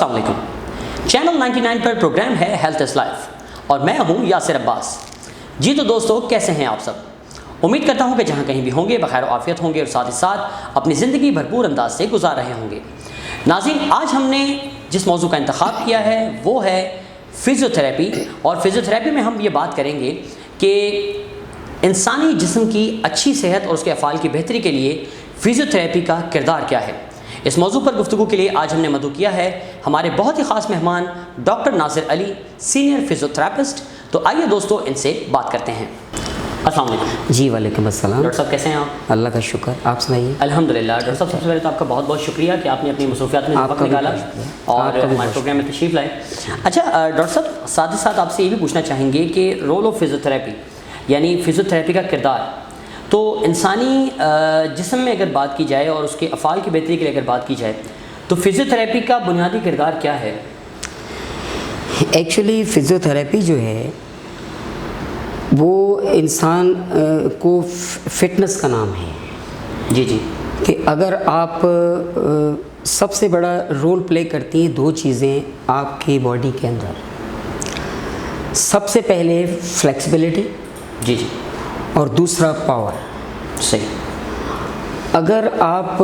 अस्सलाम वालेकुम। चैनल 99 पर प्रोग्राम है हेल्थ इज़ लाइफ और मैं हूं यासिर अब्बास। जी तो दोस्तों, कैसे हैं आप सब? उम्मीद करता हूं कि जहां कहीं भी होंगे बखैर आफियत होंगे और साथ ही साथ अपनी ज़िंदगी भरपूर अंदाज से गुजार रहे होंगे। नाज़रीन, आज हमने जिस मौजू का इंतखाब किया है वो है फ़िज़ियोथेरेपी। और फ़िज़ियोथेरेपी में हम ये बात करेंगे कि इंसानी जिस्म की अच्छी सेहत और उसके अफ़ाल की बेहतरी के लिए फ़िज़ियोथेरेपी का किरदार क्या है। इस मौजू पर गुफ्तगू के लिए आज हमने मदऊ किया है हमारे बहुत ही ख़ास मेहमान doctor Nasir Ali, senior physiotherapist. तो आइए दोस्तों, इनसे बात करते हैं। अस्सलाम वालेकुम। जी वालेकुम अस्सलाम। डॉक्टर साहब कैसे हैं आप? अल्लाह का शुक्र, आप सुनाइए। अल्हम्दुलिल्लाह। डॉक्टर साहब, सबसे पहले तो आपका बहुत बहुत शुक्रिया कि आपने अपनी मसरूफियात में वक्त निकाला और हमारे प्रोग्राम में तशरीफ़ लाए। अच्छा डॉक्टर साहब, साथ ही साथ आपसे ये भी पूछना चाहेंगे कि रोल ऑफ फ़िज़ियोथेरेपी यानी फ़िज़ियोथेरेपी का किरदार, तो इंसानी जिस्म में अगर बात की जाए और उसके अफ़ाल की बेहतरी के लिए अगर बात की जाए तो फ़िज़ियोथेरेपी का बुनियादी किरदार क्या है? एक्चुअली फ़िज़ियोथेरेपी जो है वो इंसान को फ़िटनेस का नाम है। जी जी। कि अगर आप सबसे बड़ा रोल प्ले करती हैं दो चीज़ें आपकी बॉडी के अंदर। सबसे पहले फ्लेक्सिबिलिटी, जी जी, और दूसरा पावर। सही। अगर आप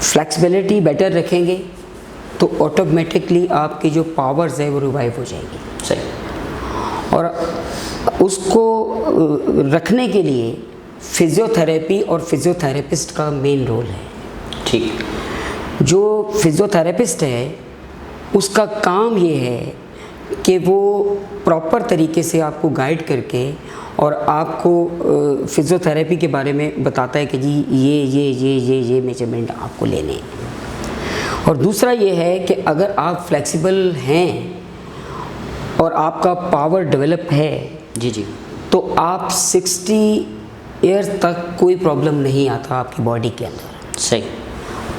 फ्लेक्सिबिलिटी बेटर रखेंगे तो ऑटोमेटिकली आपकी जो पावर्स है वो रिवाइव हो जाएगी। सही। और उसको रखने के लिए फ़िज़ियोथेरेपी और फ़िज़ियोथेरेपिस्ट का मेन रोल है। ठीक। जो फ़िज़ियोथेरेपिस्ट है उसका काम ये है कि वो प्रॉपर तरीके से आपको गाइड करके और आपको फ़िज़ियोथेरेपी के बारे में बताता है कि जी ये मेजरमेंट आपको लेने हैं। और दूसरा ये है कि अगर आप फ्लेक्सिबल हैं और आपका पावर डेवलप है, जी जी, तो आप 60 ईयर तक कोई प्रॉब्लम नहीं आता आपकी बॉडी के अंदर। सही।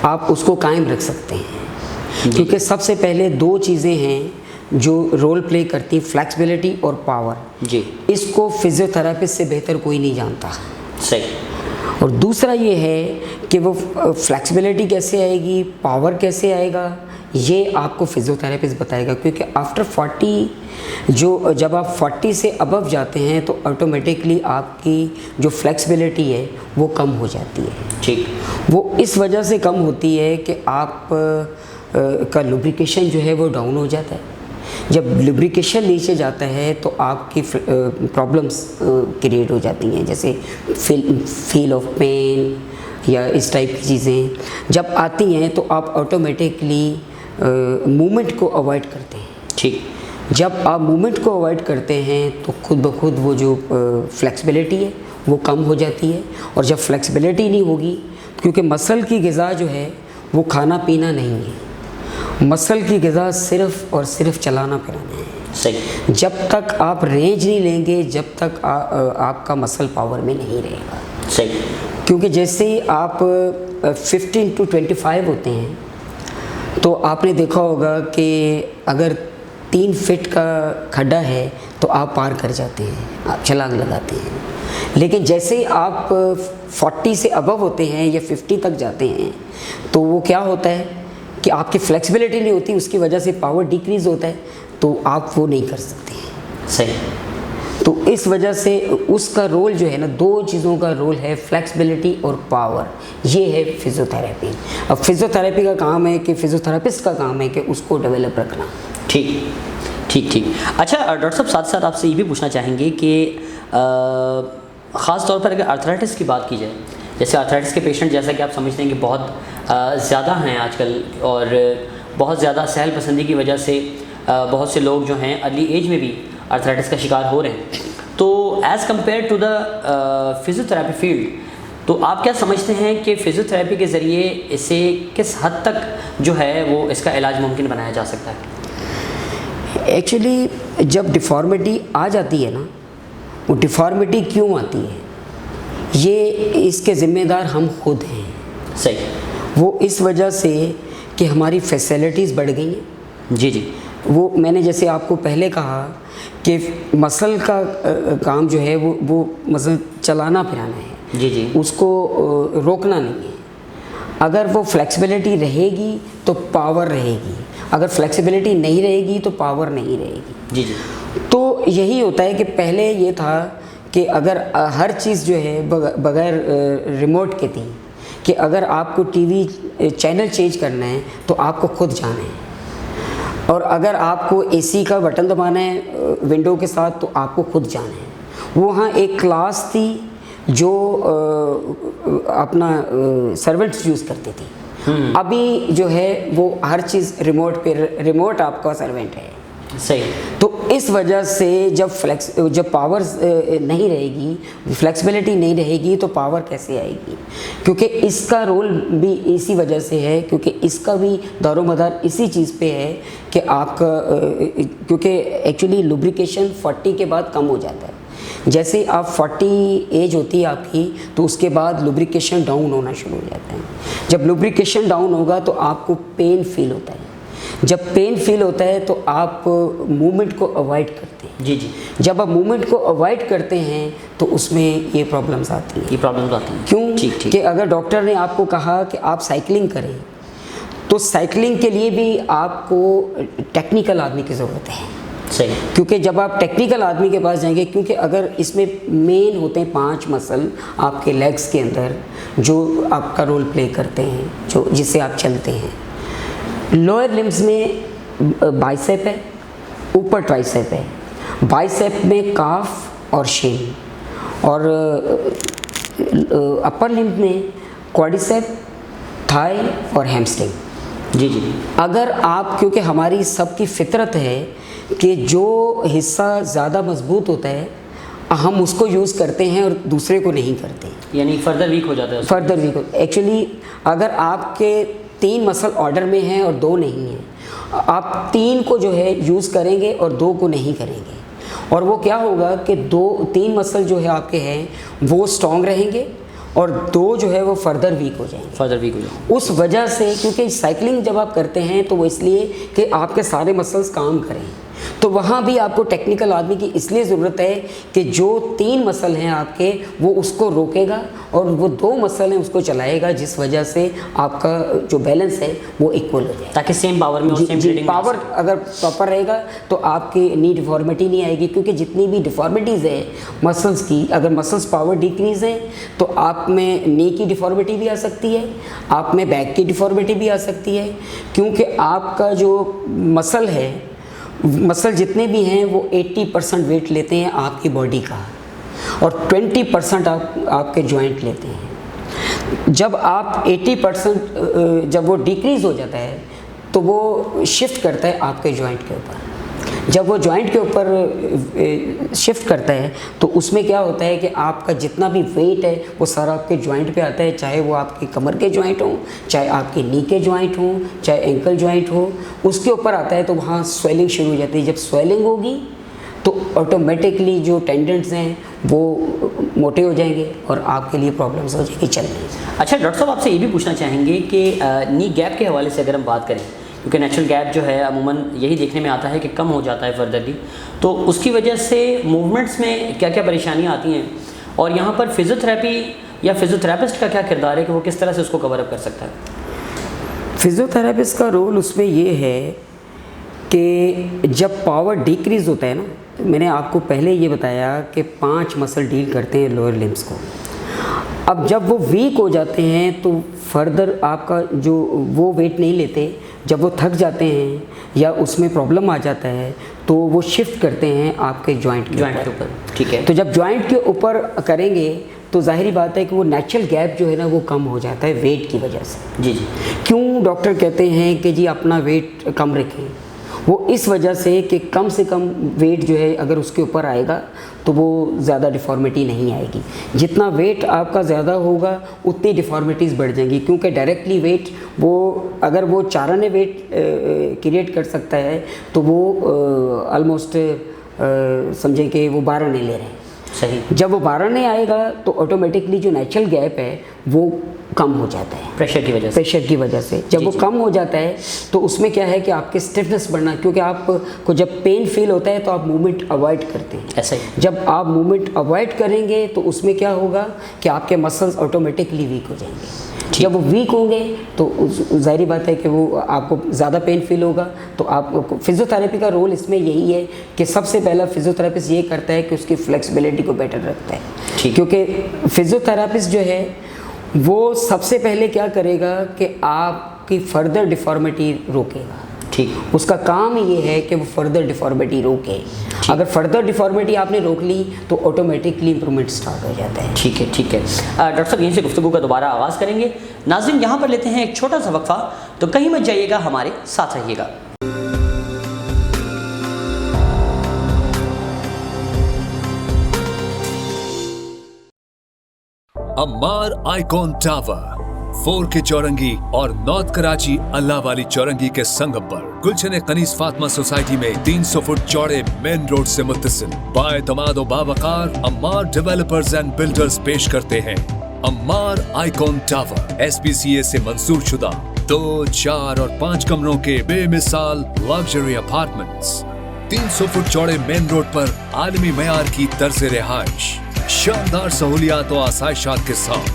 आप उसको कायम रख सकते हैं, क्योंकि सबसे पहले दो चीज़ें हैं जो रोल प्ले करती, फ्लेक्सिबिलिटी और पावर। जी। इसको फ़िज़ियोथेरेपिस्ट से बेहतर कोई नहीं जानता। सही। और और दूसरा ये है कि वो फ्लेक्सिबिलिटी कैसे आएगी, पावर कैसे आएगा, ये आपको फ़िज़ियोथेरेपिस्ट बताएगा। क्योंकि आफ्टर 40 जब आप 40 से अबव जाते हैं तो ऑटोमेटिकली आपकी जो फ्लेक्सिबिलिटी है वो कम हो जाती है। ठीक। वो इस वजह से कम होती है कि आप का लुब्रिकेशन जो है वो डाउन हो जाता है। जब लुब्रिकेशन नीचे जाता है तो आपकी प्रॉब्लम्स क्रिएट हो जाती हैं, जैसे फील ऑफ पेन या इस टाइप की चीज़ें जब आती हैं तो आप ऑटोमेटिकली मूवमेंट को अवॉइड करते हैं। ठीक। जब आप मूवमेंट को अवॉइड करते हैं तो खुद ब खुद वो जो फ्लेक्सिबिलिटी है वो कम हो जाती है। और जब फ्लेक्सिबिलिटी नहीं होगी, क्योंकि मसल की ग़िज़ा जो है वो खाना पीना नहीं है, मसल की ग़िज़ा सिर्फ़ और सिर्फ चलाना फिराना है। सही। जब तक आप रेंज नहीं लेंगे, जब तक आपका मसल पावर में नहीं रहेगा। सही। क्योंकि जैसे ही आप 15 to 25 होते हैं तो आपने देखा होगा कि अगर 3 फीट का खड्डा है तो आप पार कर जाते हैं, आप छलांग लगाते हैं। लेकिन जैसे ही आप 40 से अबव होते हैं या 50 तक जाते हैं तो वो क्या होता है कि आपकी फ्लेक्सिबिलिटी नहीं होती, उसकी वजह से पावर डिक्रीज़ होता है, तो आप वो नहीं कर सकते हैं। सही। तो इस वजह से उसका रोल जो है ना, दो चीज़ों का रोल है, फ्लेक्सिबिलिटी और पावर। ये है फ़िज़ियोथेरेपी। अब फ़िज़ियोथेरेपी का काम है कि फ़िज़ियोथेरेपिस्ट का काम है कि उसको डेवलप रखना। ठीक ठीक ठीक। अच्छा डॉक्टर साहब, साथ साथ आपसे ये भी पूछना चाहेंगे कि ख़ास तौर पर अगर आर्थराइटिस की बात की जाए, जैसे आर्थराइटिस के पेशेंट जैसा कि आप समझते हैं कि बहुत ज़्यादा हैं आजकल, और बहुत ज़्यादा सहल पसंदी की वजह से बहुत से लोग जो हैं अर्ली एज में भी आर्थराइटिस का शिकार हो रहे हैं। तो as compared to the physiotherapy field, तो आप क्या समझते हैं कि फ़िज़ियोथेरेपी के ज़रिए इसे किस हद तक जो है वो इसका इलाज मुमकिन बनाया जा सकता है? एक्चुअली जब डिफ़ॉर्मिटी आ जाती है ना, वो डिफ़ॉर्मिटी क्यों आती है, ये इसके ज़िम्मेदार हम खुद हैं। सही। वो इस वजह से कि हमारी फैसिलिटीज़ बढ़ गई हैं। जी जी। वो मैंने जैसे आपको पहले कहा कि मसल का काम जो है वो मसल चलाना फिराना है। जी जी। उसको रोकना नहीं है। अगर वो फ्लेक्सिबिलिटी रहेगी तो पावर रहेगी। अगर फ्लेक्सिबिलिटी नहीं रहेगी तो पावर नहीं रहेगी। जी जी। तो यही होता है कि पहले ये था कि अगर हर चीज़ जो है बगैर रिमोट के थी, कि अगर आपको टीवी चैनल चेंज करना है तो आपको खुद जाना है, और अगर आपको एसी का बटन दबाना है विंडो के साथ तो आपको खुद जाना है। वो वहाँ एक क्लास थी जो अपना सर्वेंट्स यूज़ करते थे। अभी जो है वो हर चीज़ रिमोट आपका सर्वेंट है। सही। तो इस वजह से जब पावर नहीं रहेगी, फ्लेक्सिबिलिटी नहीं रहेगी तो पावर कैसे आएगी? क्योंकि इसका रोल भी इसी वजह से है, क्योंकि इसका भी दारोमदार इसी चीज़ पे है कि आपका क्योंकि एक्चुअली लुब्रिकेशन 40 के बाद कम हो जाता है। जैसे आप 40 एज होती है आपकी तो उसके बाद लुब्रिकेशन डाउन होना शुरू हो जाता है। जब लुब्रिकेशन डाउन होगा तो आपको पेन फील होता है। जब पेन फील होता है तो आप मूवमेंट को अवॉइड करते हैं। जी जी। जब आप मूवमेंट को अवॉइड करते हैं तो उसमें ये प्रॉब्लम्स आती हैं। ये प्रॉब्लम्स आती हैं क्यों? ठीक। कि अगर डॉक्टर ने आपको कहा कि आप साइकिलिंग करें तो साइकिलिंग के लिए भी आपको टेक्निकल आदमी की ज़रूरत है। सही। क्योंकि जब आप टेक्निकल आदमी के पास जाएंगे, क्योंकि अगर इसमें मेन होते हैं 5 मसल आपके लेग्स के अंदर जो आपका रोल प्ले करते हैं, जो जिससे आप चलते हैं। लोअर लिम्स में बाइसेप है, ऊपर ट्राइसेप है। बाइसेप में काफ और शेन, और अपर लिम्ब में क्वाड्रिसेप, थाई और हैमस्ट्रिंग। जी जी। अगर आप, क्योंकि हमारी सबकी फितरत है कि जो हिस्सा ज़्यादा मजबूत होता है हम उसको यूज़ करते हैं और दूसरे को नहीं करते, यानी फर्दर वीक हो जाता है। फर्दर वीक हो। एक्चुअली अगर आपके 3 मसल ऑर्डर में हैं और 2 नहीं हैं, आप 3 को जो है यूज़ करेंगे और 2 को नहीं करेंगे, और वो क्या होगा कि 3 मसल जो है आपके हैं वो स्ट्रॉन्ग रहेंगे और 2 जो है वो फर्दर वीक हो जाएंगे। उस वजह से, क्योंकि साइकिलिंग जब आप करते हैं तो वो इसलिए कि आपके सारे मसल्स काम करें, तो वहाँ भी आपको टेक्निकल आदमी की इसलिए ज़रूरत है कि जो 3 मसल हैं आपके वो उसको रोकेगा और वो 2 मसल हैं उसको चलाएगा, जिस वजह से आपका जो बैलेंस है वो इक्वल हो जाए, ताकि सेम पावर में और सेम ब्रीडिंग पावर अगर प्रॉपर रहेगा तो आपकी नी डिफॉर्मिटी नहीं आएगी। क्योंकि जितनी भी डिफॉर्मिटीज़ है मसल्स की, अगर मसल्स पावर डिक्रीज़ है तो आप में नी की डिफॉर्मिटी भी आ सकती है, आप में बैक की डिफॉर्मिटी भी आ सकती है। क्योंकि आपका जो मसल जितने भी हैं वो 80% वेट लेते हैं आपकी बॉडी का, और 20% आपके जॉइंट लेते हैं। जब आप 80% जब वो डिक्रीज़ हो जाता है तो वो शिफ्ट करता है आपके जॉइंट के ऊपर। जब वो जॉइंट के ऊपर शिफ्ट करता है तो उसमें क्या होता है कि आपका जितना भी वेट है वो सारा आपके जॉइंट पे आता है, चाहे वो आपकी कमर के जॉइंट हो, चाहे आपके नी के जॉइंट हो, चाहे एंकल जॉइंट हो, उसके ऊपर आता है। तो वहाँ स्वेलिंग शुरू हो जाती है। जब स्वेलिंग होगी तो ऑटोमेटिकली जो टेंडेंट्स हैं वो मोटे हो जाएंगे और आपके लिए प्रॉब्लम्स हो जाएगी चलने। अच्छा डॉक्टर साहब, आपसे ये भी पूछना चाहेंगे कि नी गैप के हवाले से अगर हम बात करें, क्योंकि नेचुरल गैप जो है अमूमन यही देखने में आता है कि कम हो जाता है फर्दरली, तो उसकी वजह से मूवमेंट्स में क्या क्या परेशानियाँ आती हैं, और यहाँ पर फिजियोथेरेपी या फिजियोथेरेपिस्ट का क्या किरदार है कि वो किस तरह से उसको कवर अप कर सकता है? फिजियोथेरेपिस्ट का रोल उसमें ये है कि जब पावर डिक्रीज़ होता है ना, मैंने आपको पहले ये बताया कि 5 मसल डील करते हैं लोअर लिम्स को। अब जब वो वीक हो जाते हैं तो फर्दर आपका जो वो वेट नहीं लेते, जब वो थक जाते हैं या उसमें प्रॉब्लम आ जाता है तो वो शिफ्ट करते हैं आपके जॉइंट के ऊपर। ठीक है। तो जब जॉइंट के ऊपर करेंगे तो जाहिर बात है कि वो नेचुरल गैप जो है ना वो कम हो जाता है वेट की वजह से। जी जी। क्यों डॉक्टर कहते हैं कि जी अपना वेट कम रखें? वो इस वजह से कि कम से कम वेट जो है अगर उसके ऊपर आएगा तो वो ज़्यादा डिफ़ॉर्मिटी नहीं आएगी। जितना वेट आपका ज़्यादा होगा उतनी डिफ़ॉर्मिटीज़ बढ़ जाएंगी, क्योंकि डायरेक्टली वेट वो अगर वो चाराने वेट क्रिएट कर सकता है तो वो ऑलमोस्ट समझें कि वो 12 ले रहे हैं। सही। जब वो 12 आएगा तो ऑटोमेटिकली जो नेचुरल गैप है वो कम हो जाता है प्रेशर की वजह से। जब वो कम हो जाता है तो उसमें क्या है कि आपके स्टिफनेस बढ़ना, क्योंकि आपको जब पेन फील होता है तो आप मूवमेंट अवॉइड करते हैं। ऐसा ही। जब आप मूवमेंट अवॉइड करेंगे तो उसमें क्या होगा कि आपके मसल्स ऑटोमेटिकली वीक हो जाएंगे। जब वो वीक होंगे तो ज़ाहिर बात है कि वो आपको ज़्यादा पेन फील होगा। तो आप फिजियोथेरेपी का रोल इसमें यही है कि सबसे पहला फिजियोथेरेपिस्ट ये करता है कि उसकी फ्लेक्सिबिलिटी को बेटर रखता है, क्योंकि फिजियोथेरेपिस्ट जो है वो सबसे पहले क्या करेगा कि आपकी फर्दर डिफॉर्मिटी रोकेगा। ठीक, उसका काम ये है कि वो फर्दर डिफॉर्मिटी रोके। अगर फर्दर डिफॉर्मिटी आपने रोक ली तो ऑटोमेटिकली इंप्रूवमेंट स्टार्ट हो जाता है। ठीक है, ठीक है। डॉक्टर साहब यहीं से गुफ्तगू का दोबारा आगाज़ करेंगे। नाज़रीन यहाँ पर लेते हैं एक छोटा सा वक्फा, तो कहीं मत जाइएगा, हमारे साथ रहिएगा। अम्मार आइकॉन टावर 4K चौरंगी और नॉर्थ कराची अल्लाह वाली चौरंगी के संगम पर गुलशन कनीस फातिमा सोसाइटी में 300 फुट चौड़े मेन रोड से मुत्तसिल बाएतमाद व बावकार अम्मार डेवलपर्स एंड बिल्डर्स पेश करते हैं अम्मार आइकॉन टावर SPCA से मंजूर शुदा 2, 4 और 5 कमरों के बेमिसाल लग्जरी अपार्टमेंट्स। 300 फुट चौड़े मेन रोड पर आलमी मयार की तर्ज रिहाइश, शानदार सहूलियात और आसाइशात के साथ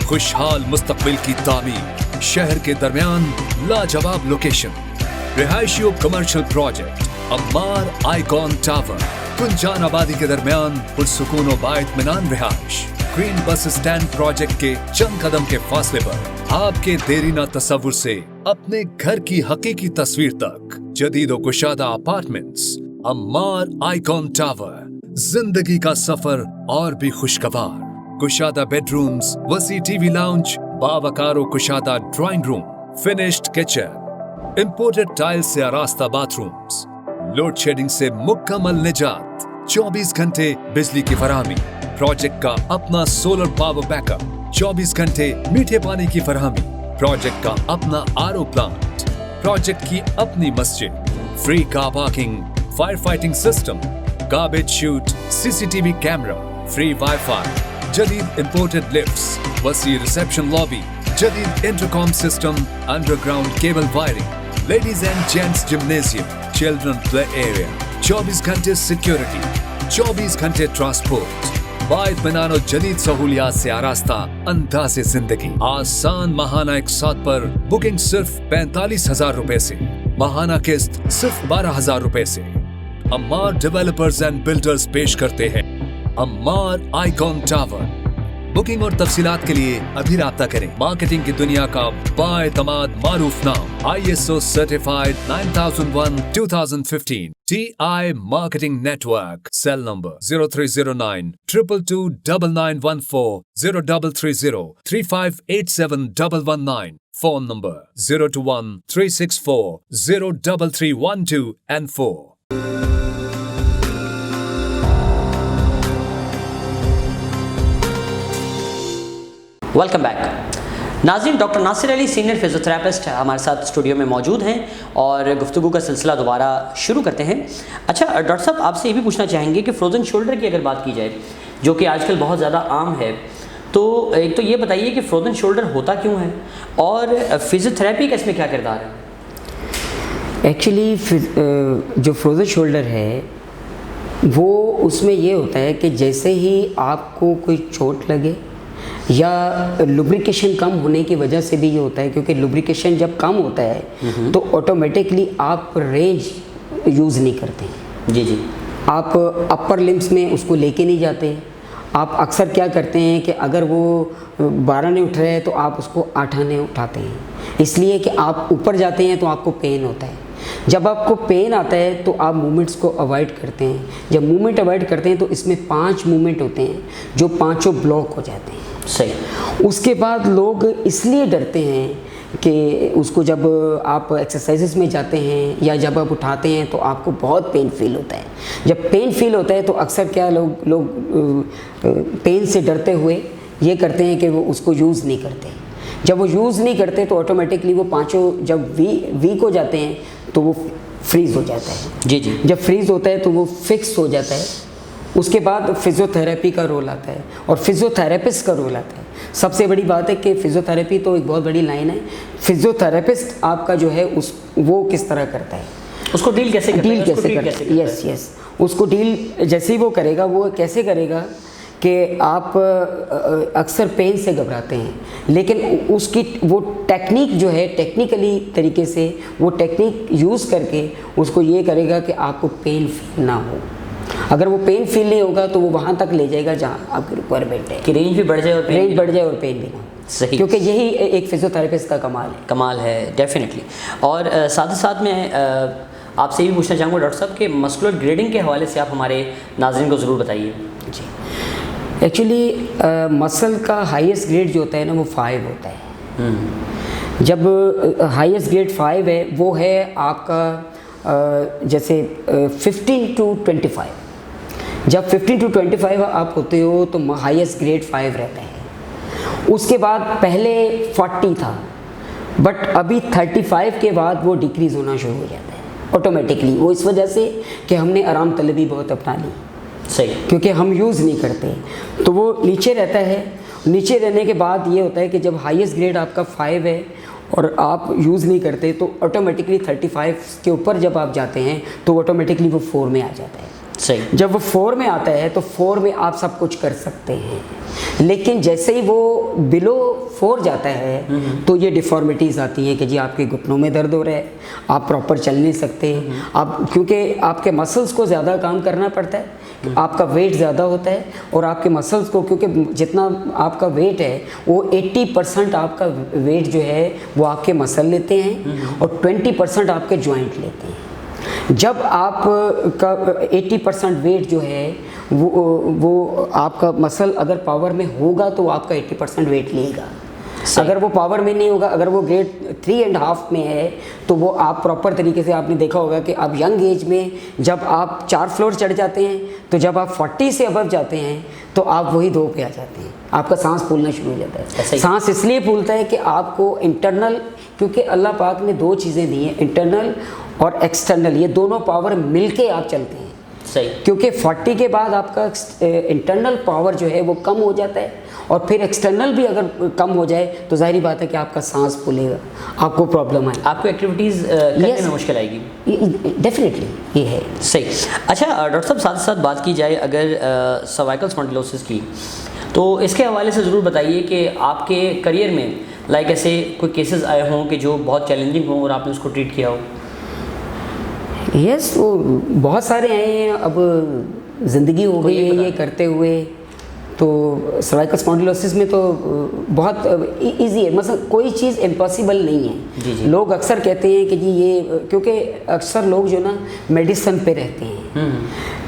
खुशहाल मुस्तकबिल की तामीर, शहर के दरमियान लाजवाब लोकेशन, रिहायशी और commercial project Ammar icon tower, कुंजान आबादी के दरमियान पुरसुकून और बाइत्मीनान रिहाइश, ग्रीन बस स्टैंड प्रोजेक्ट के चंद कदम के फासले पर आपके देरीना तस्वुर से अपने घर की हकीकी तस्वीर तक जदीद और कुशादा अपार्टमेंट्स। अम्मार आइकॉन टावर, जिंदगी का सफर और भी खुशगवार। कुशादा बेडरूम्स, वसी टीवी लाउंज, बावकारो कुशादा drawing room, finished kitchen, imported tiles से आरास्ता बाथरूम्स, लोड शेडिंग से मुकम्मल निजात, 24 घंटे बिजली की फराहमी, प्रोजेक्ट का अपना सोलर पावर बैकअप, 24 घंटे मीठे पानी की फराहमी, प्रोजेक्ट का अपना RO प्लांट, प्रोजेक्ट की अपनी मस्जिद, free car parking, fire fighting system, garbage shoot, CCTV camera, free wifi, जदीद इंपोर्टेड लिफ्ट्स, वसी रिसेप्शन लॉबी, जदीद intercom system, underground cable wiring, ladies and gents gymnasium, children play area, 24 घंटे security, 24 घंटे transport, बाइत्मीनान और जदीद सहूलियात से आरास्ता अंदाज़े जिंदगी। आसान माहाना इकसात पर बुकिंग सिर्फ 45,000 रुपए से, माहाना किस्त सिर्फ 12,000 रुपए से। अम्मार डेवलपर्स एंड बिल्डर्स पेश करते हैं अम्मार आइकॉन टावर। बुकिंग और तफसीलात के लिए अभी राब्ता करें। मार्केटिंग की दुनिया का बाएतमाद मारूफ नाम, ISO certified 9001/2015, TI marketing network. Cell number 0309 222 9914, 0330 3587 119, phone number 021 364 03312 and 4। Welcome back. नाज़रीन, doctor Nasir Ali senior physiotherapist हमारे साथ स्टूडियो में मौजूद हैं और गुफ्तगू का सिलसिला दोबारा शुरू करते हैं। अच्छा डॉक्टर साहब, आपसे ये भी पूछना चाहेंगे कि फ्रोज़न शोल्डर की अगर बात की जाए, जो कि आजकल बहुत ज़्यादा आम है, तो एक तो ये बताइए कि फ्रोज़न शोल्डर होता क्यों है और फिजियोथेरेपी का इसमें क्या किरदार है? एक्चुअली जो फ्रोज़न शोल्डर है वो उसमें ये होता है कि जैसे ही आपको कोई चोट लगे या लुब्रिकेशन कम होने की वजह से भी ये होता है, क्योंकि लुब्रिकेशन जब कम होता है तो ऑटोमेटिकली आप रेंज यूज़ नहीं करते हैं। जी जी। आप अपर लिम्स में उसको लेके नहीं जाते। आप अक्सर क्या करते हैं कि अगर वो 12 ने उठ रहे हैं तो आप उसको 8 आने उठाते हैं, इसलिए कि आप ऊपर जाते हैं तो आपको पेन होता है। जब आपको पेन आता है तो आप मूवमेंट्स को अवॉइड करते हैं। जब मूवमेंट अवॉइड करते हैं तो इसमें 5 मूवमेंट होते हैं जो पांचों ब्लॉक हो जाते हैं। सही। उसके बाद लोग इसलिए डरते हैं कि उसको जब आप एक्सरसाइजेस में जाते हैं या जब आप उठाते हैं तो आपको बहुत पेन फील होता है। जब पेन फील होता है तो अक्सर क्या लोग पेन से डरते हुए ये करते हैं कि वो उसको यूज़ नहीं करते। जब वो यूज़ नहीं करते तो ऑटोमेटिकली वो पांचों जब वीक हो जाते हैं तो वो फ्रीज़ हो जाता है। जी जी। जब फ्रीज़ होता है तो वो फिक्स हो जाता है। उसके बाद फिजियोथेरेपी का रोल आता है और फिजियोथेरेपिस्ट का रोल आता है। सबसे बड़ी बात है कि फिजियोथेरेपी तो एक बहुत बड़ी लाइन है। फिजियोथेरेपिस्ट आपका जो है वो किस तरह करता है, उसको डील कैसे करता है? डील कैसे करता है? यस, उसको डील जैसे ही वो करेगा, वो कैसे करेगा कि आप अक्सर पेन से घबराते हैं, लेकिन उसकी वो टेक्निक जो है, टेक्निकली तरीके से वो टेक्निक यूज़ करके उसको ये करेगा कि आपको पेन फील ना हो। अगर वो पेन फील नहीं होगा तो वो वहाँ तक ले जाएगा जहाँ आपकी रिक्वायरमेंट है, कि रेंज भी बढ़ जाए और रेंज बढ़ जाए और पेन भी ना हो। सही, क्योंकि यही एक फिजियोथेरेपिस्ट का कमाल है। डेफिनेटली। और साथ ही साथ मैं आपसे ये भी पूछना चाहूँगा डॉक्टर साहब कि मस्कुलर ग्रेडिंग के हवाले से आप हमारे नाज़रीन को ज़रूर बताइए। जी, एक्चुअली मसल का हाईएस्ट ग्रेड जो होता है ना वो 5 होता है। जब हाईएस्ट ग्रेड 5 है वो है आपका जैसे 15 to 25। जब 15 to 25 आप होते हो तो हाईएस्ट ग्रेड 5 रहता है। उसके बाद पहले 40 था, बट अभी 35 के बाद वो डिक्रीज़ होना शुरू हो जाता है ऑटोमेटिकली। वो इस वजह से कि हमने आराम तलबी बहुत अपना ली, सही, क्योंकि हम यूज़ नहीं करते तो वो नीचे रहता है। नीचे रहने के बाद ये होता है कि जब हाईएस्ट ग्रेड आपका 5 है और आप यूज़ नहीं करते तो ऑटोमेटिकली 35 के ऊपर जब आप जाते हैं तो ऑटोमेटिकली वो 4 में आ जाता है। सही, जब वो 4 में आता है तो 4 में आप सब कुछ कर सकते हैं, लेकिन जैसे ही वो बिलो 4 जाता है तो ये डिफॉर्मिटीज़ आती हैं कि जी आपके घुटनों में दर्द हो रहा है, आप प्रॉपर चल नहीं सकते, आप क्योंकि आपके मसल्स को ज़्यादा काम करना पड़ता है, आपका वेट ज़्यादा होता है और आपके मसल्स को, क्योंकि जितना आपका वेट है वो 80% आपका वेट जो है वो आपके मसल लेते हैं और 20% आपके जॉइंट लेते हैं। जब आप का 80% वेट जो है वो आपका मसल अगर पावर में होगा तो आपका 80% वेट लेगा। अगर वो पावर में नहीं होगा, अगर वो ग्रेड 3.5 में है तो वो आप प्रॉपर तरीके से, आपने देखा होगा कि आप यंग एज में जब आप 4 फ्लोर चढ़ जाते हैं तो जब आप 40 से अबव जाते हैं तो आप वही 2 पे आ जाते हैं, आपका सांस फूलना शुरू हो जाता है। सांस इसलिए फूलता है कि आपको इंटरनल, क्योंकि अल्लाह पाक ने 2 चीज़ें दी हैं, इंटरनल और एक्सटर्नल, ये दोनों पावर मिलके आप चलते हैं। सही, क्योंकि 40 के बाद आपका इंटरनल पावर जो है वो कम हो जाता है और फिर एक्सटर्नल भी अगर कम हो जाए तो जाहिर बात है कि आपका सांस फूलेगा, आपको प्रॉब्लम आए, आपको एक्टिविटीज़ करने में मुश्किल आएगी। डेफिनेटली ये है। सही। अच्छा डॉक्टर साहब, साथ साथ बात की जाए अगर सर्वाइकल स्पॉन्डिलोसिस की, तो इसके हवाले से ज़रूर बताइए कि आपके करियर में लाइक ऐसे कोई केसेस आए हों कि जो बहुत चैलेंजिंग हों और आपने उसको ट्रीट किया हो। यस, वो बहुत सारे आए हैं, अब ज़िंदगी हो गई है ये करते हुए। तो सर्वाइकल स्पॉन्डिलोसिस में तो बहुत इजी है, मतलब कोई चीज़ इम्पॉसिबल नहीं है। जी। लोग अक्सर कहते हैं कि जी ये, क्योंकि अक्सर लोग जो ना मेडिसिन पे रहते हैं,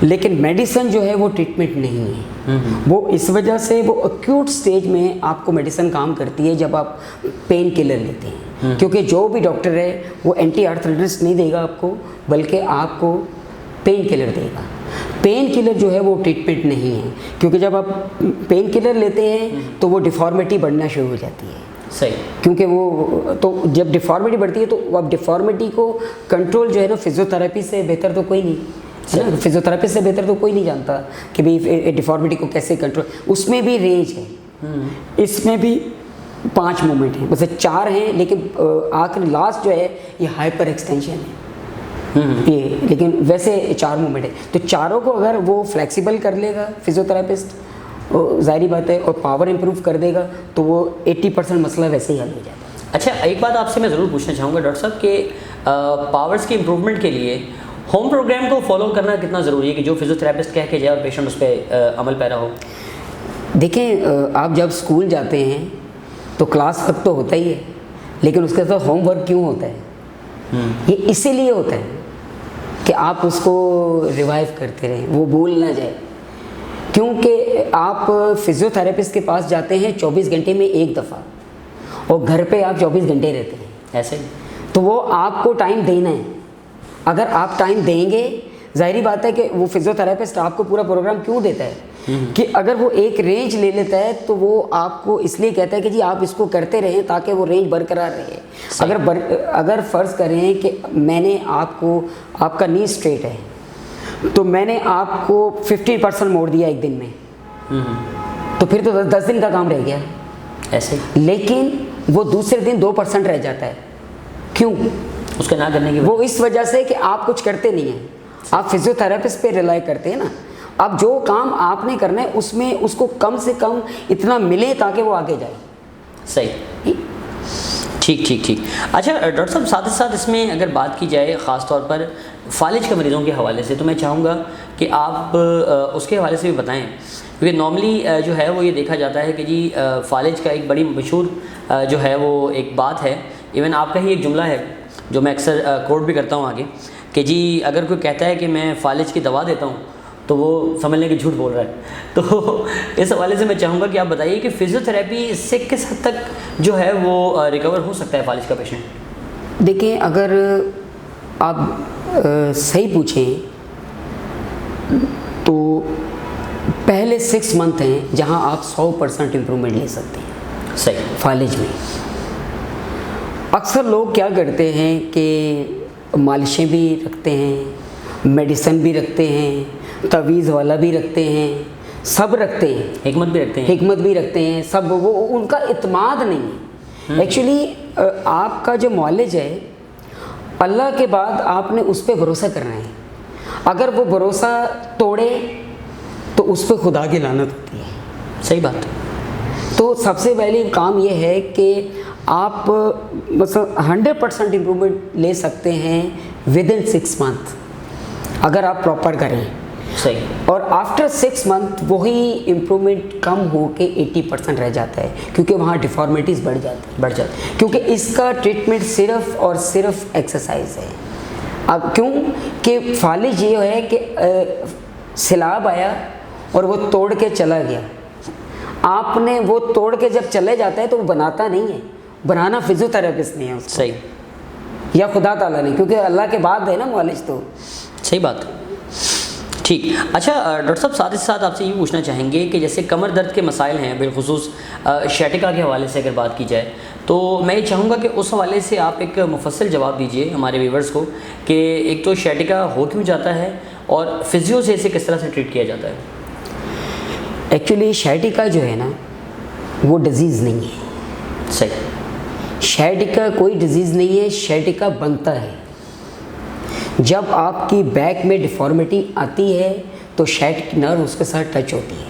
लेकिन मेडिसिन जो है वो ट्रीटमेंट नहीं है। वो इस वजह से वो एक्यूट स्टेज में आपको मेडिसिन काम करती है जब आप पेन किलर लेते हैं, क्योंकि जो भी डॉक्टर है वो एंटी आर्थराइटिस नहीं देगा आपको, बल्कि आपको पेन किलर देगा। पेन किलर जो है वो ट्रीटमेंट नहीं है, क्योंकि जब आप पेन किलर लेते हैं तो वो डिफॉर्मिटी बढ़ना शुरू हो जाती है। सही, क्योंकि वो तो जब डिफॉर्मिटी बढ़ती है तो अब डिफॉर्मिटी को कंट्रोल जो है ना, फिजियोथेरेपी से बेहतर तो कोई नहीं है ना, फिजियोथेरेपिस्ट से बेहतर तो कोई नहीं जानता कि भाई डिफॉर्मिटी को कैसे कंट्रोल। उसमें भी रेंज है, इसमें भी 5 मूवमेंट हैं, वैसे 4 हैं, लेकिन आखिर लास्ट जो है ये हाइपर एक्सटेंशन है ये, लेकिन वैसे 4 मूवमेंट है। तो चारों को अगर वो फ्लेक्सिबल कर लेगा फिजियोथेरेपिस्ट, ज़ाहिर बात है, और पावर इंप्रूव कर देगा तो वो 80% मसला वैसे ही हल हो जाता है। अच्छा, एक बात आपसे मैं ज़रूर पूछना चाहूँगा डॉक्टर साहब कि पावर्स के इम्प्रूवमेंट के लिए होम प्रोग्राम को फॉलो करना कितना ज़रूरी है कि जो फिजियोथेरेपिस्ट कह के जाए और पेशेंट उस पर अमल पैरा हो? देखें, आप जब स्कूल जाते हैं तो क्लास वर्क तो होता ही है, लेकिन उसके साथ होमवर्क क्यों होता है? ये इसीलिए होता है कि आप उसको रिवाइव करते रहें, वो भूल ना जाए। क्योंकि आप फिजियोथेरेपिस्ट के पास जाते हैं 24 घंटे में 1 दफ़ा और घर पे आप 24 घंटे रहते हैं ऐसे, तो वो आपको टाइम देना है। अगर आप टाइम देंगे, ज़ाहिरी बात है कि वो फिजियोथेरेपिस्ट आपको पूरा प्रोग्राम क्यों देता है कि अगर वो एक रेंज ले लेता है तो वो आपको इसलिए कहता है कि जी आप इसको करते रहें ताकि वो रेंज बरकरार रहे। अगर फ़र्ज़ करें कि मैंने आपको, आपका नी स्ट्रेट है तो मैंने आपको 50% मोड़ दिया एक दिन में, तो फिर तो 10 दिन का काम रह गया ऐसे। लेकिन वो दूसरे दिन 2% रह जाता है। क्यों? उसका ना करने की वो इस वजह से कि आप कुछ करते नहीं हैं, आप फिजियोथेरेपिस्ट पे रिलाई करते हैं ना, अब जो काम आपने करना है उसमें उसको कम से कम इतना मिले ताकि वो आगे जाए। सही, ठीक। अच्छा डॉक्टर साहब, साथ ही साथ इसमें अगर बात की जाए ख़ास तौर पर फालिज के मरीज़ों के हवाले से, तो मैं चाहूँगा कि आप उसके हवाले से भी बताएं, क्योंकि नॉर्मली जो है वो ये देखा जाता है कि जी फालिज का एक बड़ी मशहूर जो है वो एक बात है, इवन आपका ही एक जुमला है जो मैं अक्सर कोट भी करता हूँ आगे, कि जी अगर कोई कहता है कि मैं फालिज की दवा देता हूँ तो वो समझ लें कि झूठ बोल रहा है। तो इस हवाले से मैं चाहूँगा कि आप बताइए कि फ़िज़ियोथेरेपी से किस हद तक जो है वो रिकवर हो सकता है फालिज का पेशेंट? देखिए, अगर आप सही पूछें तो पहले 6 मंथ हैं जहां आप 100% इम्प्रूवमेंट ले सकते हैं। सही। फालिज में अक्सर लोग क्या करते हैं कि मालिशें भी रखते हैं, मेडिसिन भी रखते हैं, तवीज़ वाला भी रखते हैं, सब रखते हैं, हिकमत भी रखते हैं, सब वो उनका इत्माद नहीं है। एक्चुअली आपका जो मौलिज है, अल्लाह के बाद आपने उस पर भरोसा करना है। अगर वो भरोसा तोड़े तो उस पर खुदा की लानत होती है। सही बात। तो सबसे पहले काम ये है कि आप मतलब 100% इम्प्रूवमेंट ले सकते हैं विदिन 6 मंथ अगर आप प्रॉपर करें। सही। और आफ्टर 6 मंथ वही इम्प्रूवमेंट कम हो के 80% रह जाता है, क्योंकि वहाँ डिफॉर्मिटीज़ बढ़ जाती है, क्योंकि इसका ट्रीटमेंट सिर्फ और सिर्फ एक्सरसाइज है। अब क्यों कि फालिज ये है कि सैलाब आया और वो तोड़ के चला गया, आपने वो तोड़ के जब चले जाता है तो वो बनाता नहीं है, बनाना फिजियोथेरेपिस्ट नहीं है उसको। सही। या खुदा ताला नहीं, क्योंकि अल्लाह के बाद है ना मौलिज। तो सही बात। ठीक। अच्छा डॉक्टर साहब, साथ ही साथ आपसे ये पूछना चाहेंगे कि जैसे कमर दर्द के मसाइल हैं, बिलखुसूस शैटिका के हवाले से अगर बात की जाए, तो मैं ये चाहूँगा कि उस हवाले से आप एक मुफस्सल जवाब दीजिए हमारे व्यूवर्स को कि एक तो शैटिका हो क्यों जाता है और फिजियो से इसे किस तरह से ट्रीट किया जाता है? एक्चुअली शैटिका जो है ना वो डिज़ीज़ नहीं है। सही। शैटिका कोई डिज़ीज़ नहीं है, शैटिका बनता है जब आपकी बैक में डिफॉर्मिटी आती है तो शैटिक नर्व उसके साथ टच होती है,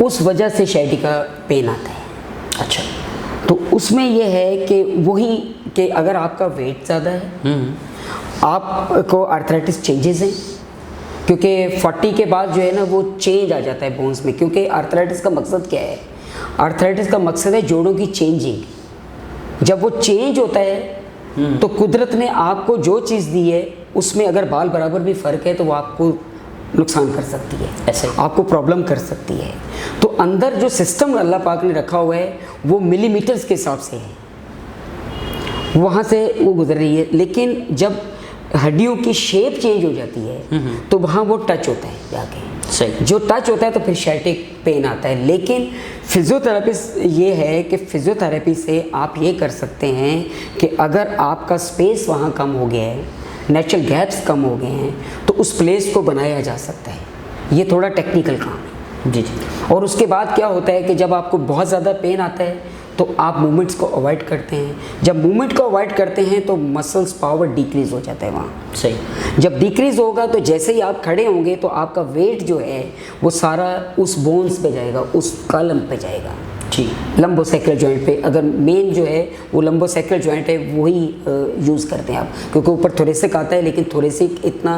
उस वजह से शैटिका पेन आता है। अच्छा। तो उसमें यह है कि वही कि अगर आपका वेट ज़्यादा है, आपको आर्थराइटिस चेंजेस हैं, क्योंकि 40 के बाद जो है ना वो चेंज आ जाता है बोन्स में, क्योंकि आर्थराइटिस का मकसद क्या है? आर्थराइटिस का मकसद है जोड़ों की चेंजिंग। जब वो चेंज होता है तो कुदरत ने आपको जो चीज़ दी है उसमें अगर बाल बराबर भी फ़र्क है तो वो आपको नुकसान कर सकती है, ऐसे आपको प्रॉब्लम कर सकती है। तो अंदर जो सिस्टम अल्लाह पाक ने रखा हुआ है वो मिलीमीटर्स के हिसाब से है, वहाँ से वो गुजर रही है। लेकिन जब हड्डियों की शेप चेंज हो जाती है तो वहाँ वो टच होता है जाके। सही। जो टच होता है तो फिर शैटिक पेन आता है। लेकिन फिजियोथेरेपिस्ट ये है कि फिजियोथेरेपी से आप ये कर सकते हैं कि अगर आपका स्पेस वहाँ कम हो गया है, नेचुरल गैप्स कम हो गए हैं, तो उस प्लेस को बनाया जा सकता है। ये थोड़ा टेक्निकल काम है। जी जी। और उसके बाद क्या होता है कि जब आपको बहुत ज़्यादा पेन आता है तो आप मूवमेंट्स को अवॉइड करते हैं। जब मूवमेंट को अवॉइड करते हैं तो मसल्स पावर डिक्रीज़ हो जाता है वहाँ। सही। जब डिक्रीज़ होगा तो जैसे ही आप खड़े होंगे तो आपका वेट जो है वो सारा उस बोन्स पे जाएगा, उस कॉलम पे जाएगा। ठीक। लंबोसेक्रल जॉइंट पे, अगर मेन जो है वो लंबोसेक्रल जॉइंट है वही यूज़ करते हैं आप, क्योंकि ऊपर थोरेसिक आता है लेकिन थोरेसिक इतना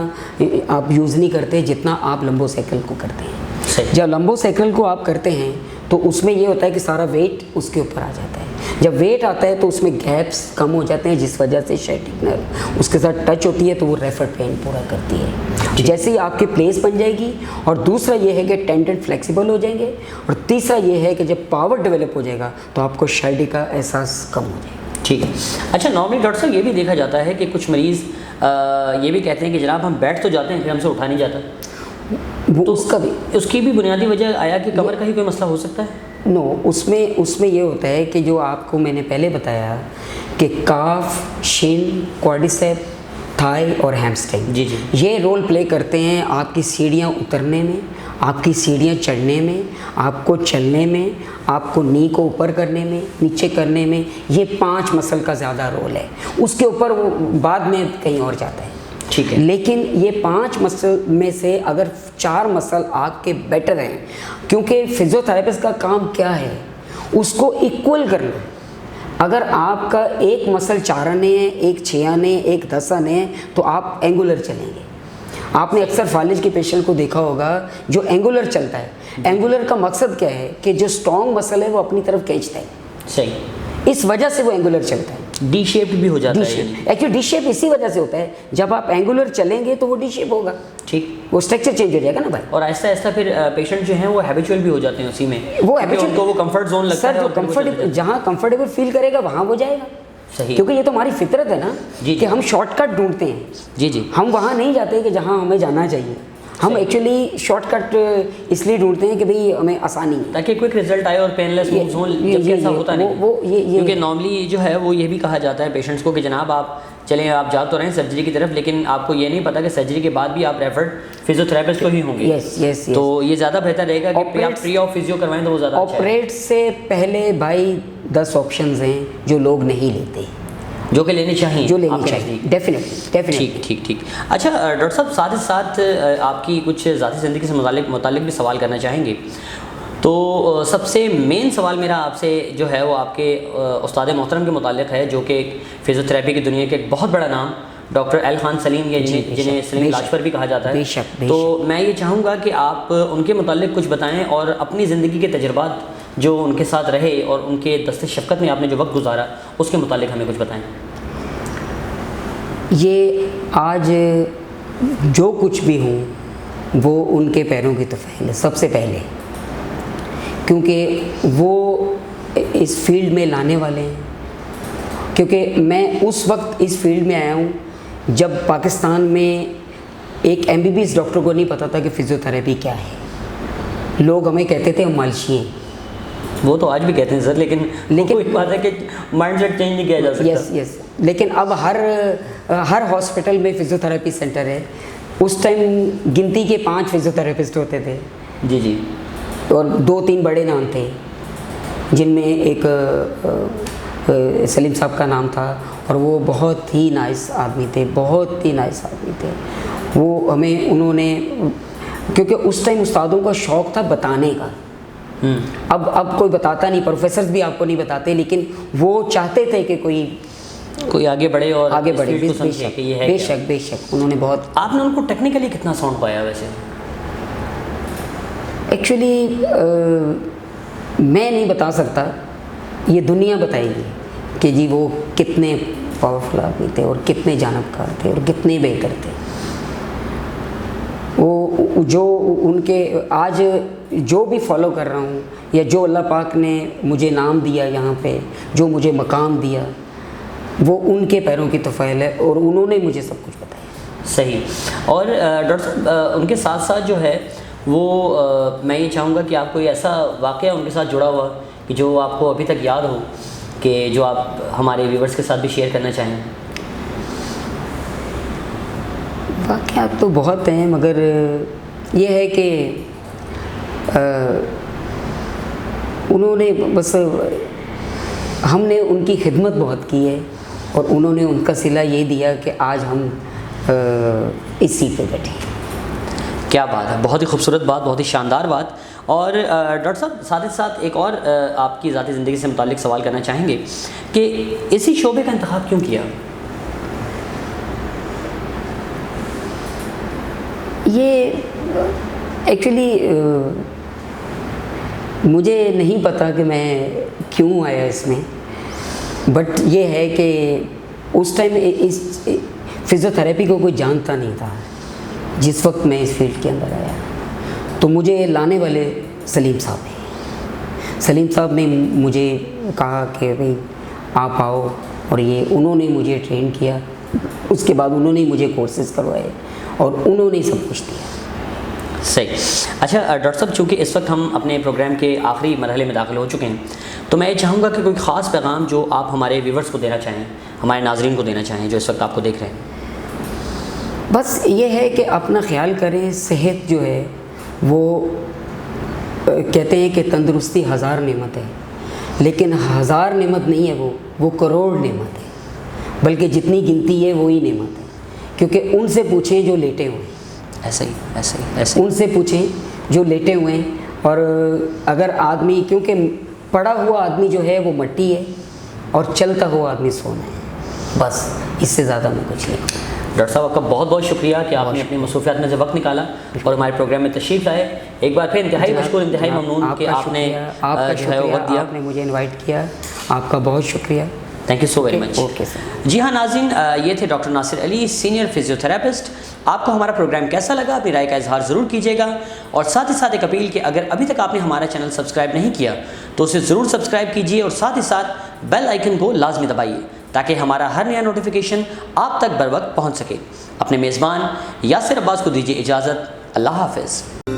आप यूज़ नहीं करते जितना आप लंबोसेक्रल को करते हैं। सही। जब लंबोसेक्रल को आप करते हैं तो उसमें ये होता है कि सारा वेट उसके ऊपर आ जाता है। जब वेट आता है तो उसमें गैप्स कम हो जाते हैं, जिस वजह से शैटिक नर्व उसके साथ टच होती है तो वो रेफर पेन पूरा करती है। जैसे ही आपकी प्लेस बन जाएगी, और दूसरा ये है कि टेंडन फ्लेक्सिबल हो जाएंगे, और तीसरा ये है कि जब पावर डेवलप हो जाएगा तो आपको शैटिक का एहसास कम हो जाएगा। ठीक है। अच्छा नॉर्मली डॉक्टर साहब ये भी देखा जाता है कि कुछ मरीज़ ये भी कहते हैं कि जनाब हम बैठ तो जाते हैं फिर हमसे उठा नहीं जाता, तो उसकी भी बुनियादी वजह आया कि कमर का ही कोई मसला हो सकता है? नो, उसमें ये होता है कि जो आपको मैंने पहले बताया कि काफ, शिन, क्वाड्रिसेप, थाई और हैमस्ट्रिंग, जी जी, ये रोल प्ले करते हैं आपकी सीढ़ियाँ उतरने में, आपकी सीढ़ियाँ चढ़ने में, आपको चलने में, आपको नी को ऊपर करने में, नीचे करने में। ये 5 मसल का ज़्यादा रोल है, उसके ऊपर वो बाद में कहीं और जाता है। ठीक है। लेकिन ये 5 मसल में से अगर 4 मसल आपके बेटर हैं, क्योंकि फिजियोथेरेपिस्ट का काम क्या है, उसको इक्वल करना है। अगर आपका एक मसल 4 आने हैं, एक 6 आने हैं, एक 10 आने हैं, तो आप एंगुलर चलेंगे। आपने अक्सर फालिज के पेशेंट को देखा होगा जो एंगुलर चलता है। एंगुलर का मकसद क्या है कि जो स्ट्रॉन्ग मसल है वो अपनी तरफ खींचता है, सही। इस वजह से वो एंगुलर चलता है। डी शेप भी हो जाता डी है यानी। शेप, एक्चुअली डी शेप इसी वजह से होता है, जब आप एंगुलर चलेंगे तो वो डी शेप होगा, ठीक। वो स्ट्रक्चर चेंज हो जाएगा ना भाई। और ऐसा ऐसा फिर पेशेंट जो हैं वो हैबिचुअल भी हो जाते हैं उसी में, वो क्योंकि habitual- उनको वो कंफर्ट जोन लगता सर, है जो और फिर वो चलते कंफर्टेबल, जाते जहाँ कंफर्टेबल फील करेगा वहाँ वो जाएगा। सही। क्योंकि ये तो हमारी फितरत है ना जी, कि हम शॉर्टकट ढूंढते हैं। हैं। जी जी। हम वहाँ नहीं जाते कि जहाँ हमें जाना चाहिए। हम सही। एक्चुअली शॉर्टकट इसलिए ढूंढते हैं कि भाई हमें आसानी है। ताकि क्विक रिजल्ट आए और पेनलेस ये- मूव्स हों, ये- जबकि ये- ऐसा ये- होता वो- नहीं। वो- ये- क्योंकि नॉर्मली जो है वो ये भी कहा जाता है पेशेंट्स को कि जनाब आप चलें, आप जा तो रहे हैं सर्जरी की तरफ, लेकिन आपको ये नहीं पता कि सर्जरी के बाद भी आप रेफर्ड फिजियोथेरेपिस्ट को ही होंगे। Yes yes yes. तो ये ज़्यादा बेहतर रहेगा कि आप Operates- प्री ऑफ फिजियो करवाएं तो वो ज़्यादा अच्छा है। ऑपरेट से पहले भाई 10 ऑप्शंस हैं जो लोग नहीं लेते, जो कि लेने चाहिए, जो लेनी आपके चाहिए। नज़दीक। डेफिनेटली ठीक ठीक ठीक। अच्छा डॉक्टर साहब, साथ ही साथ आपकी कुछ ज़ाती ज़िंदगी से मुतालिक भी सवाल करना चाहेंगे। तो सबसे मेन सवाल मेरा आपसे जो है वो आपके उस्ताद मोहतरम के मुतालिक है, जो कि फिजियोथेरेपी की दुनिया के एक बहुत बड़ा नाम डॉक्टर एल खान सलीम, या जिन्हें सलीम लाजपर भी कहा जाता है। बेशक। तो मैं ये चाहूँगा कि आप उनके मुतालिक कुछ बताएं और अपनी ज़िंदगी के तजुर्बात जो उनके साथ रहे और उनके दस्ते शफ़क़त में आपने जो वक्त गुजारा उसके मुतालिक हमें कुछ बताएं। ये आज जो कुछ भी हूँ वो उनके पैरों की तफ़ैल है सबसे पहले, क्योंकि वो इस फील्ड में लाने वाले हैं। क्योंकि मैं उस वक्त इस फील्ड में आया हूँ जब पाकिस्तान में एक MBBS डॉक्टर को नहीं पता था कि फ़िज़ियोथेरेपी क्या है। लोग हमें कहते थे हम मालशी हैं। वो तो आज भी कहते हैं सर, लेकिन कोई बात है कि माइंडसेट चेंज नहीं किया जा सकता। Yes yes. लेकिन अब हर हॉस्पिटल में फ़िज़ियोथेरेपी सेंटर है। उस टाइम गिनती के 5 फिज़ियोथेरेपिस्ट होते थे जी जी। और 2-3 बड़े नाम थे, जिनमें एक सलीम साहब का नाम था, और वो बहुत ही नाइस आदमी थे, बहुत ही नाइस आदमी थे। वो हमें उन्होंने, क्योंकि उस टाइम उस्तादों का शौक़ था बताने का। अब कोई बताता नहीं, प्रोफेसर्स भी आपको नहीं बताते, लेकिन वो चाहते थे कि कोई आगे बढ़े और आगे इस बढ़े। फील्ड को समझे कि ये है क्या। बेशक बेशक। उन्होंने बहुत, आपने उनको टेक्निकली कितना साउंड पाया वैसे? एक्चुअली मैं नहीं बता सकता, ये दुनिया बताएगी कि जी वो कितने पावरफुल आदमी थे और कितने जानबकार थे और कितने बेहतर थे। वो जो उनके आज जो भी फॉलो कर रहा हूँ, या जो अल्लाह पाक ने मुझे नाम दिया यहाँ पे, जो मुझे मकाम दिया, वो उनके पैरों की तफ़ैल है और उन्होंने मुझे सब कुछ बताया। सही। और डॉक्टर साहब, उनके साथ साथ जो है वो मैं ये चाहूँगा कि आप कोई ऐसा वाक़या उनके साथ जुड़ा हुआ कि जो आपको अभी तक याद हो, कि जो आप हमारे व्यूवर्स के साथ भी शेयर करना चाहें। वाक़यात तो बहुत हैं, मगर ये है कि उन्होंने बस, हमने उनकी खिदमत बहुत की है और उन्होंने उनका सिला ये दिया कि आज हम इस सीट पे बैठे हैं। क्या बात है, बहुत ही खूबसूरत बात, बहुत ही शानदार बात। और डॉक्टर साहब, साथ ही साथ एक और आपकी ज़ाती ज़िंदगी से मुतालिक सवाल करना चाहेंगे कि इसी शोबे का इंतखाब क्यों किया? ये एक्चुअली मुझे नहीं पता कि मैं क्यों आया इसमें, बट ये है कि उस टाइम इस फिज़ियोथेरेपी को कोई जानता नहीं था। जिस वक्त मैं इस फील्ड के अंदर आया तो मुझे लाने वाले सलीम साहब हैं। सलीम साहब ने मुझे कहा कि भाई आप आओ, और ये उन्होंने मुझे ट्रेन किया। उसके बाद उन्होंने मुझे कोर्सेज करवाए और उन्होंने सब कुछ दिया। सही। अच्छा डॉक्टर साहब, चूँकि इस वक्त हम अपने प्रोग्राम के आखिरी मरहले में दाखिल हो चुके हैं, तो मैं ये चाहूँगा कि कोई ख़ास पैगाम जो आप हमारे व्यूवर्स को देना चाहें, हमारे नाजरीन को देना चाहें जो इस वक्त आपको देख रहे हैं। बस ये है कि अपना ख्याल करें। सेहत जो है वो कहते हैं कि तंदुरुस्ती 1000 नेमत है, लेकिन 1000 नेमत नहीं है, वो करोड़ नेमत है। बल्कि जितनी गिनती है वही नेमत है। क्योंकि उनसे पूछें जो लेटे हुए हैं, ऐसे ही ऐसे ही ऐसे ही। उनसे पूछें जो लेटे हुए हैं। और अगर आदमी, क्योंकि पड़ा हुआ आदमी जो है वो मट्टी है और चलता हुआ आदमी सोना है, बस इससे ज़्यादा मैं कुछ नहीं कहूँगा। डॉक्टर साहब आपका बहुत बहुत शुक्रिया कि आपने अपनी मसरूफियात में से वक्त निकाला और हमारे प्रोग्राम में तशरीफ़ लाए। एक बार फिर इंतहाई मशकूर, इंतहाई ममनून कि आपने जो है वो वक्त दिया। आपने मुझे इनवाइट किया, आपका बहुत शुक्रिया। Thank you so very much. Okay sir. जी हाँ नाज़रीन, ये थे doctor Nasir Ali, senior physiotherapist. आपको हमारा प्रोग्राम कैसा लगा, अपनी राय का इजहार ज़रूर कीजिएगा। और साथ ही साथ एक अपील कि अगर अभी तक आपने हमारा चैनल सब्सक्राइब नहीं किया तो उसे ज़रूर सब्सक्राइब कीजिए और साथ ही साथ बेल आइकन को लाजमी दबाइए ताकि हमारा हर नया नोटिफिकेशन आप तक बर वक्त पहुँच सके। अपने मेज़बान यासिर अब्बास को दीजिए इजाज़त। अल्लाह हाफ़िज़।